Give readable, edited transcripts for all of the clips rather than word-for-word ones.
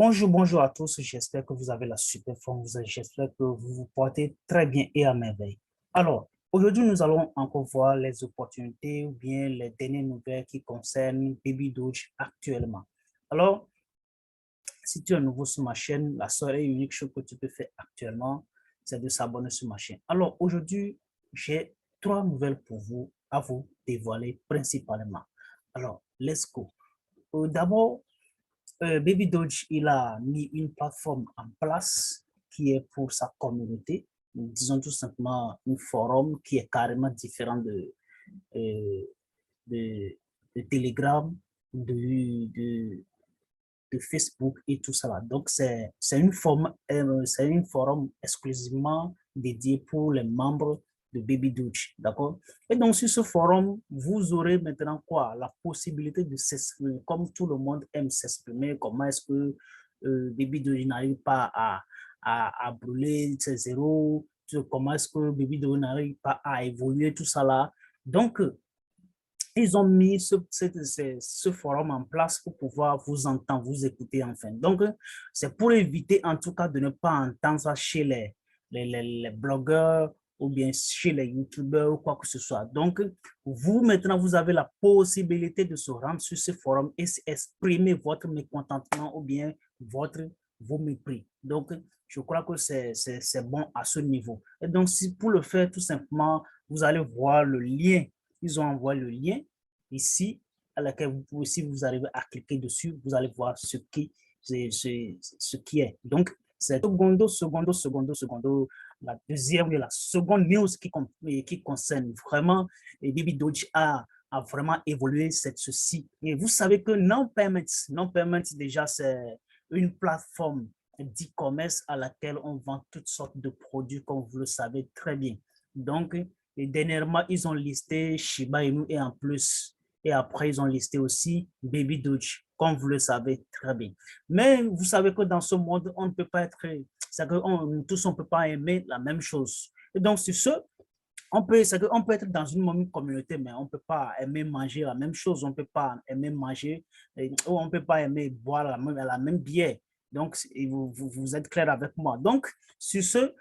Bonjour à tous. J'espère que vous avez la super forme. J'espère que vous vous portez très bien et à merveille. Alors, aujourd'hui, nous allons encore voir les opportunités ou bien les dernières nouvelles qui concernent Baby Doge actuellement. Alors, si tu es nouveau sur ma chaîne, la seule et unique chose que tu peux faire actuellement, c'est de s'abonner sur ma chaîne. Alors, aujourd'hui, j'ai trois nouvelles pour vous, à vous dévoiler principalement. Alors, let's go. D'abord, Baby Doge, il a mis une plateforme en place qui est pour sa communauté. Disons tout simplement un forum qui est carrément différent euh, de, de Telegram, de Facebook et tout ça. Donc, c'est une forum exclusivement dédié pour les membres de Baby Doge, d'accord? Et donc, sur ce forum, vous aurez maintenant quoi? La possibilité de s'exprimer, comme tout le monde aime s'exprimer, comment est-ce que Baby Doge n'arrive pas à brûler ses zéros, comment est-ce que Baby Doge n'arrive pas à évoluer, tout ça là. Donc, ils ont mis ce forum en place pour pouvoir vous entendre, vous écouter enfin. Donc, c'est pour éviter en tout cas de ne pas entendre ça chez les blogueurs ou bien chez les youtubeurs ou quoi que ce soit. Donc, vous maintenant, vous avez la possibilité de se rendre sur ce forum et exprimer votre mécontentement ou bien vos mépris. Donc, je crois que c'est bon à ce niveau. Et donc, si pour le faire, tout simplement, vous allez voir le lien. Ils ont envoyé le lien ici, à laquelle vous pouvez, si vous arrivez à cliquer dessus, vous allez voir ce qui est. Donc, c'est secondo, la deuxième et la seconde news qui concerne vraiment Baby Doge a vraiment évolué ceci. Et vous savez que Non Payment déjà, c'est une plateforme d'e-commerce à laquelle on vend toutes sortes de produits, comme vous le savez très bien. Donc, et dernièrement, ils ont listé Shiba Inu et en plus, et après, ils ont listé aussi Baby Doge, comme vous le savez très bien. Mais vous savez que dans ce monde, on ne peut pas être, c'est que tous, on ne peut pas aimer la même chose. Et donc, sur ce, on peut être dans une même communauté, mais on ne peut pas aimer manger la même chose, on ne peut pas aimer manger, on ne peut pas aimer boire la même bière. Donc, vous êtes clair avec moi. Donc, sur ce,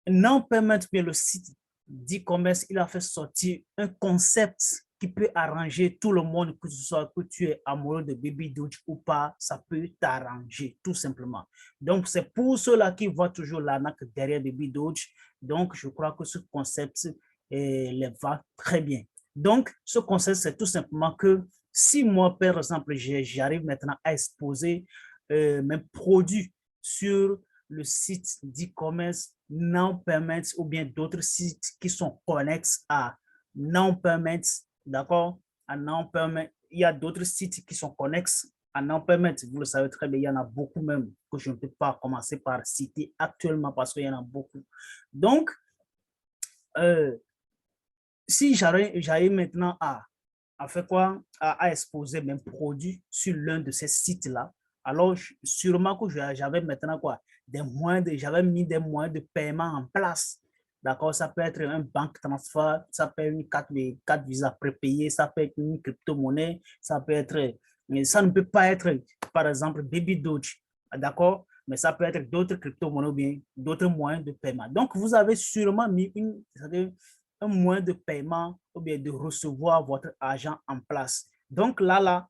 non permettre bien le site d'e-commerce, il a fait sortir un concept qui peut arranger tout le monde, que ce soit que tu es amoureux de Baby Doge ou pas, ça peut t'arranger tout simplement. Donc, c'est pour ceux-là qui voient toujours l'arnaque derrière Baby Doge. Donc, je crois que ce concept les va très bien. Donc, ce concept, c'est tout simplement que si moi, par exemple, j'arrive maintenant à exposer mes produits sur le site d'e-commerce non permits ou bien d'autres sites qui sont connexes à non permits, d'accord? À non permits, il y a d'autres sites qui sont connexes à non permits. Vous le savez très bien, il y en a beaucoup même que je ne peux pas commencer par citer actuellement parce qu'il y en a beaucoup. Donc, euh, si j'arrive maintenant à faire quoi? À exposer mes produits sur l'un de ces sites-là, alors sûrement que j'avais maintenant quoi? J'avais mis des moyens de paiement en place. D'accord? Ça peut être un banque transfert, ça peut être une carte Visa prépayée, ça peut être une crypto-monnaie, ça peut être, mais ça ne peut pas être, par exemple, Baby Doge. D'accord? Mais ça peut être d'autres crypto-monnaies ou bien d'autres moyens de paiement. Donc, vous avez sûrement mis un moyen de paiement ou bien de recevoir votre argent en place. Donc là,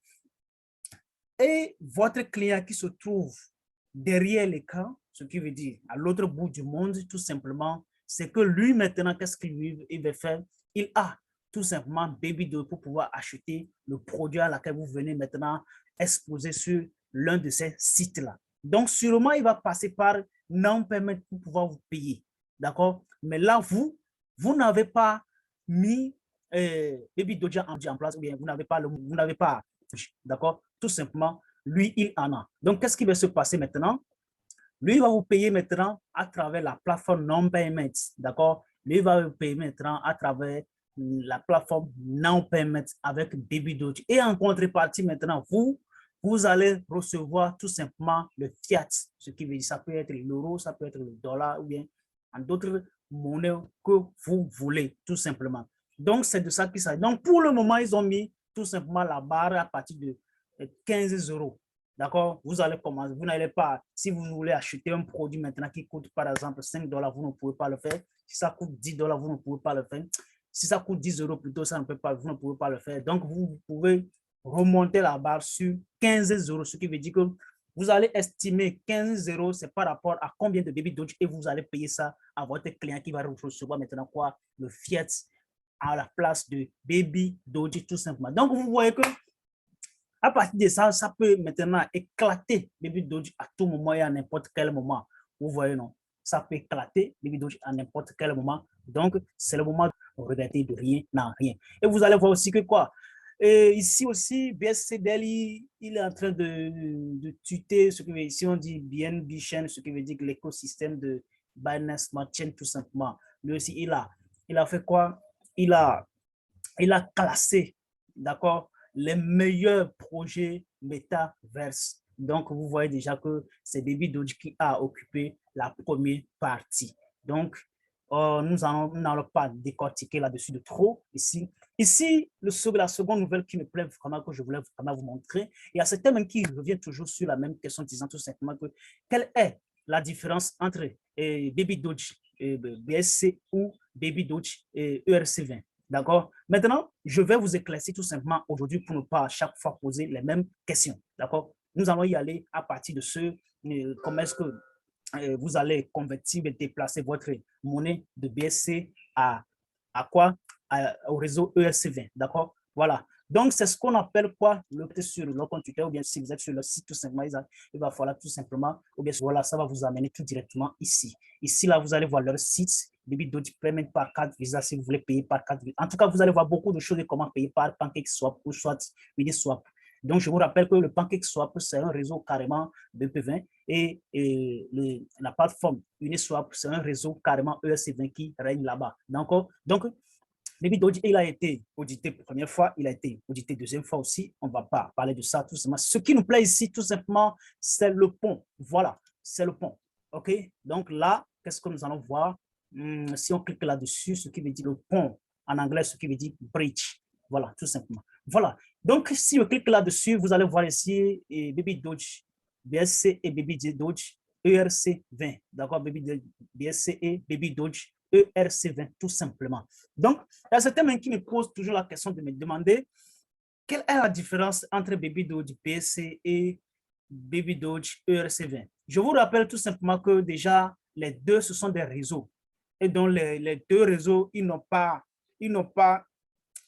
et votre client qui se trouve derrière l'écran, ce qui veut dire à l'autre bout du monde, tout simplement, c'est que lui maintenant, qu'est-ce qu'il veut faire? Il a tout simplement Baby Doge pour pouvoir acheter le produit à laquelle vous venez maintenant exposer sur l'un de ces sites-là. Donc, sûrement, il va passer par non permettre pour pouvoir vous payer. D'accord? Mais là, vous n'avez pas mis Baby Doge en place, ou bien vous n'avez pas, d'accord? Tout simplement, lui, il en a. Donc, qu'est-ce qui va se passer maintenant? Lui, il va vous payer maintenant à travers la plateforme non-payment, d'accord? Lui, il va vous payer maintenant à travers la plateforme non-payment avec Baby Doge. Et en contrepartie, maintenant, vous allez recevoir tout simplement le fiat, ce qui veut dire ça peut être l'euro, ça peut être le dollar ou bien en d'autres monnaies que vous voulez, tout simplement. Donc, c'est de ça qu'il s'agit. Donc, pour le moment, ils ont mis tout simplement la barre à partir de 15 euros. D'accord? Vous allez commencer, vous n'allez pas, si vous voulez acheter un produit maintenant qui coûte par exemple 5 dollars, vous ne pouvez pas le faire. Si ça coûte 10 dollars, vous ne pouvez pas le faire. Si ça coûte 10 euros plutôt, ça ne peut pas, vous ne pouvez pas le faire. Donc, vous pouvez remonter la barre sur 15 euros, ce qui veut dire que vous allez estimer 15 euros, c'est par rapport à combien de Baby Doge et vous allez payer ça à votre client qui va recevoir maintenant quoi? Le fiat à la place de Baby Doge tout simplement. Donc, vous voyez que à partir de ça, ça peut maintenant éclater Baby Doge à tout moment et à n'importe quel moment. Vous voyez, non? Ça peut éclater Baby Doge à n'importe quel moment. Donc, c'est le moment de regretter de rien, non, rien. Et vous allez voir aussi que quoi? Et ici aussi, BSC Delhi, il est en train de tuer ce que ici on dit BNB Chain, ce qui veut dire que l'écosystème de Binance Smart Chain, tout simplement. Lui aussi, il a fait quoi? Il a, il a classé, d'accord, les meilleurs projets Metaverse. Donc, vous voyez déjà que c'est Baby Doge qui a occupé la première partie. Donc, nous n'allons pas décortiquer là-dessus de trop ici. Ici, la seconde nouvelle qui me plaît vraiment, que je voulais vraiment vous montrer, il y a ce thème qui revient toujours sur la même question, disant tout simplement que quelle est la différence entre Baby Doge BSC ou Baby Doge ERC20. D'accord? Maintenant, je vais vous éclaircir tout simplement aujourd'hui pour ne pas à chaque fois poser les mêmes questions. D'accord? Nous allons y aller à partir de comment est-ce que vous allez convertir et déplacer votre monnaie de BSC à quoi? Au réseau ERC20. D'accord? Voilà. Donc, c'est ce qu'on appelle quoi? Sur le compte Twitter, ou bien si vous êtes sur le site, tout simplement, il va falloir tout simplement, ou bien voilà, ça va vous amener tout directement ici. Ici, là, vous allez voir leur site, Baby Doge Payment par carte Visa si vous voulez payer par carte Visa. En tout cas, vous allez voir beaucoup de choses de comment payer par PancakeSwap ou soit Uniswap. Donc, je vous rappelle que le PancakeSwap, c'est un réseau carrément BP20 et la plateforme Uniswap, c'est un réseau carrément ERC20 qui règne là-bas. Donc, Baby Doge, il a été audité première fois, il a été audité deuxième fois aussi. On ne va pas parler de ça tout simplement. Ce qui nous plaît ici, tout simplement, c'est le pont. Voilà, c'est le pont. OK? Donc là, qu'est-ce que nous allons voir? Si on clique là-dessus, ce qui veut dire le pont en anglais, ce qui veut dire bridge. Voilà, tout simplement. Voilà. Donc, si on clique là-dessus, vous allez voir ici Baby Doge BSC et Baby Doge ERC20. D'accord? BSC et Baby Doge ERC20, tout simplement. Donc, il y a certains qui me posent toujours la question de me demander quelle est la différence entre Baby Doge BSC et Baby Doge ERC20. Je vous rappelle tout simplement que déjà, les deux, ce sont des réseaux. Et donc, les deux réseaux, ils n'ont pas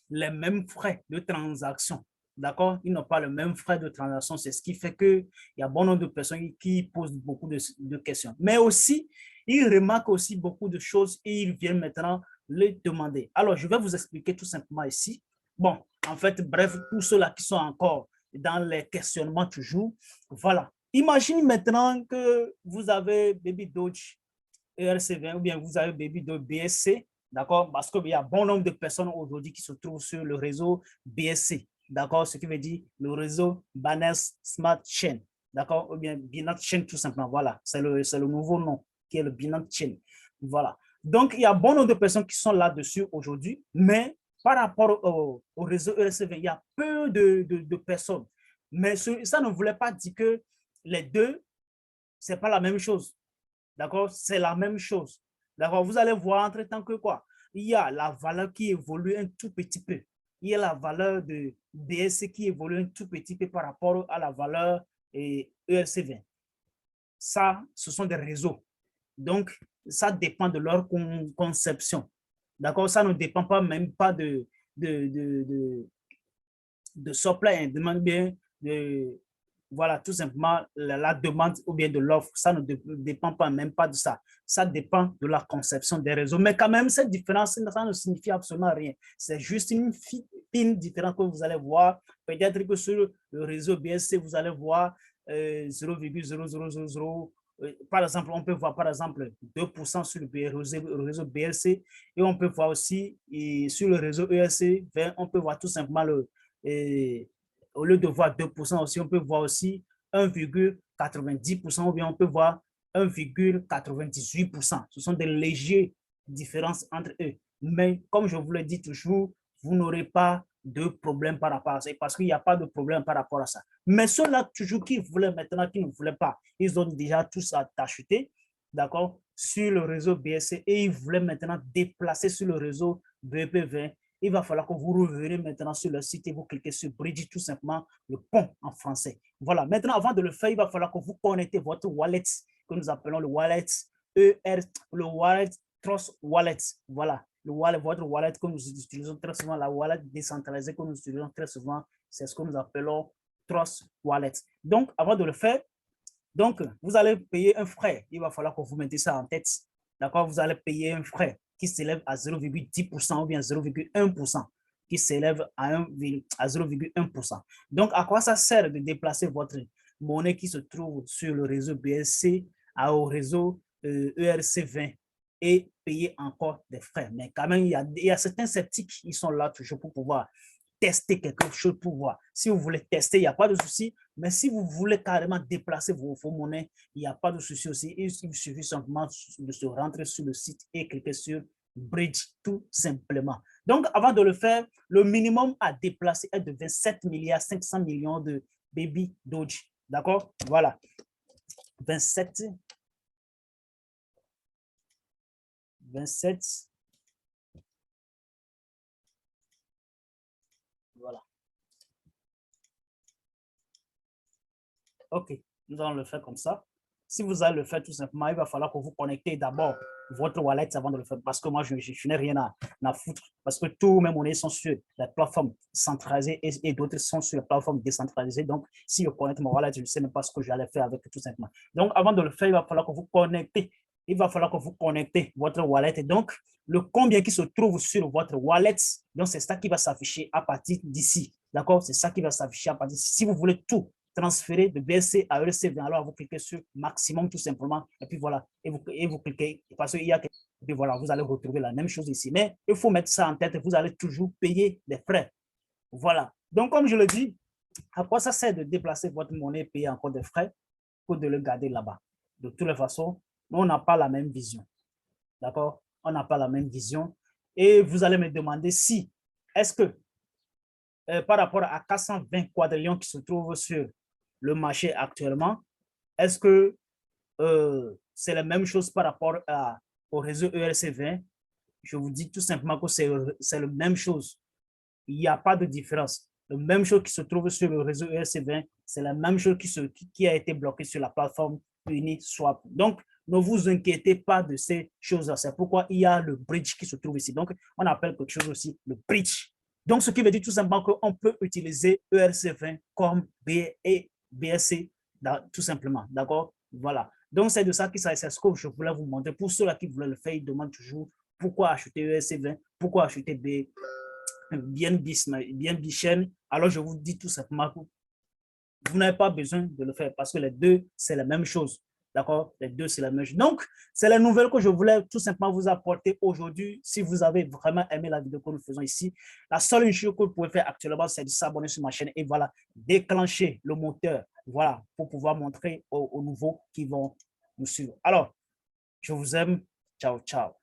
les mêmes frais de transaction. D'accord? Ils n'ont pas le même frais de transaction. C'est ce qui fait qu'il y a bon nombre de personnes qui posent beaucoup de questions. Mais aussi, ils remarquent aussi beaucoup de choses et ils viennent maintenant les demander. Alors, je vais vous expliquer tout simplement ici. Bon, en fait, bref, pour ceux-là qui sont encore dans les questionnements toujours, voilà. Imagine maintenant que vous avez Baby Doge ERC20 ou bien vous avez Baby Doge BSC. D'accord? Parce qu'il y a bon nombre de personnes aujourd'hui qui se trouvent sur le réseau BSC. D'accord? Ce qui veut dire le réseau Binance Smart Chain. D'accord? Ou bien Binance Chain tout simplement. Voilà. C'est le nouveau nom qui est le Binance Chain. Voilà. Donc, il y a bon nombre de personnes qui sont là-dessus aujourd'hui, mais par rapport au réseau ERC20, il y a peu de personnes. Mais ça ne voulait pas dire que les deux, ce n'est pas la même chose. D'accord? C'est la même chose. D'accord? Vous allez voir entre temps que quoi? Il y a la valeur qui évolue un tout petit peu. Il y a la valeur de BSC qui évolue un tout petit peu par rapport à la valeur ERC20. Ça, ce sont des réseaux. Donc, ça dépend de leur conception. D'accord? Ça ne dépend pas même pas de supply, demande bien de, voilà, tout simplement la demande ou bien de l'offre. Ça ne dépend pas même pas de ça. Ça dépend de la conception des réseaux. Mais quand même, cette différence, ça ne signifie absolument rien. C'est juste une fine différence que vous allez voir. Peut-être que sur le réseau BSC, vous allez voir 0,0000. Par exemple, on peut voir par exemple 2% sur le réseau BLC et on peut voir aussi sur le réseau ESC, on peut voir tout simplement au lieu de voir 2% aussi, on peut voir aussi 1,90% ou bien on peut voir 1,98%. Ce sont des légères différences entre eux. Mais comme je vous le dis toujours, vous n'aurez pas de problème par rapport à ça, parce qu'il n'y a pas de problème par rapport à ça. Mais ceux-là, toujours qui voulaient maintenant, qui ne voulaient pas, ils ont déjà tous acheté, d'accord, sur le réseau BSC et ils voulaient maintenant déplacer sur le réseau BEP20. Il va falloir que vous reveniez maintenant sur le site et vous cliquez sur Bridge, tout simplement, le pont en français. Voilà, maintenant, avant de le faire, il va falloir que vous connectez votre wallet, que nous appelons le wallet le wallet Trust Wallet. Voilà, le wallet, votre wallet que nous utilisons très souvent, la wallet décentralisée que nous utilisons très souvent, c'est ce que nous appelons Trust Wallet. Donc, avant de le faire, donc, vous allez payer un frais. Il va falloir que vous mettez ça en tête. D'accord? Vous allez payer un frais qui s'élève à 0,10% ou bien 0,1%, qui s'élève à 0,1%. Donc, à quoi ça sert de déplacer votre monnaie qui se trouve sur le réseau BSC au réseau ERC20 et payer encore des frais? Mais quand même, il y a certains sceptiques, ils sont là toujours pour pouvoir tester quelque chose pour voir. Si vous voulez tester, il n'y a pas de souci. Mais si vous voulez carrément déplacer vos monnaies, il n'y a pas de souci aussi. Il suffit simplement de se rentrer sur le site et cliquer sur Bridge, tout simplement. Donc, avant de le faire, le minimum à déplacer est de 27 milliards 500 millions de baby Doge. D'accord? Voilà. 27. Voilà. OK, nous allons le faire comme ça. Si vous allez le faire tout simplement, il va falloir que vous connectez d'abord votre wallet avant de le faire, parce que moi, je n'ai rien à foutre, parce que tous mes monnaies sont sur la plateforme centralisée et d'autres sont sur la plateforme décentralisée. Donc, si je connecte mon wallet, je ne sais même pas ce que j'allais faire avec tout simplement. Donc, avant de le faire, il va falloir que vous connectez. Il va falloir que vous connectez votre wallet. Et donc, le combien qui se trouve sur votre wallet, donc c'est ça qui va s'afficher à partir d'ici. D'accord? C'est ça qui va s'afficher à partir d'ici. Si vous voulez tout transférer de BSC à ERC20. Alors, vous cliquez sur maximum tout simplement. Et puis voilà. Et vous cliquez. Parce qu'il y a. Et puis voilà, vous allez retrouver la même chose ici. Mais il faut mettre ça en tête. Vous allez toujours payer des frais. Voilà. Donc, comme je le dis, à quoi ça sert de déplacer votre monnaie et payer encore des frais pour de le garder là-bas? De toutes les façons, on n'a pas la même vision. D'accord? On n'a pas la même vision. Et vous allez me demander si, est-ce que par rapport à 420 quadrillions qui se trouvent sur le marché actuellement, est-ce que c'est la même chose par rapport au réseau ERC20? Je vous dis tout simplement que c'est la même chose. Il n'y a pas de différence. La même chose qui se trouve sur le réseau ERC20, c'est la même chose qui a été bloquée sur la plateforme Uniswap. Donc, ne vous inquiétez pas de ces choses-là. C'est pourquoi il y a le bridge qui se trouve ici. Donc, on appelle quelque chose aussi le bridge. Donc, ce qui veut dire tout simplement qu'on peut utiliser ERC20 comme BSC, tout simplement. D'accord? Voilà. Donc, c'est de ça qu'il s'agit. C'est ce que je voulais vous montrer. Pour ceux-là qui voulaient le faire, ils demandent toujours pourquoi acheter ERC20, pourquoi acheter bien bichaine. Alors, je vous dis tout simplement que vous n'avez pas besoin de le faire parce que les deux, c'est la même chose. D'accord? Les deux, c'est la même chose. Donc, c'est la nouvelle que je voulais tout simplement vous apporter aujourd'hui. Si vous avez vraiment aimé la vidéo que nous faisons ici, la seule chose que vous pouvez faire actuellement, c'est de s'abonner sur ma chaîne et voilà, déclencher le moteur. Voilà, pour pouvoir montrer aux nouveaux qui vont nous suivre. Alors, je vous aime. Ciao, ciao.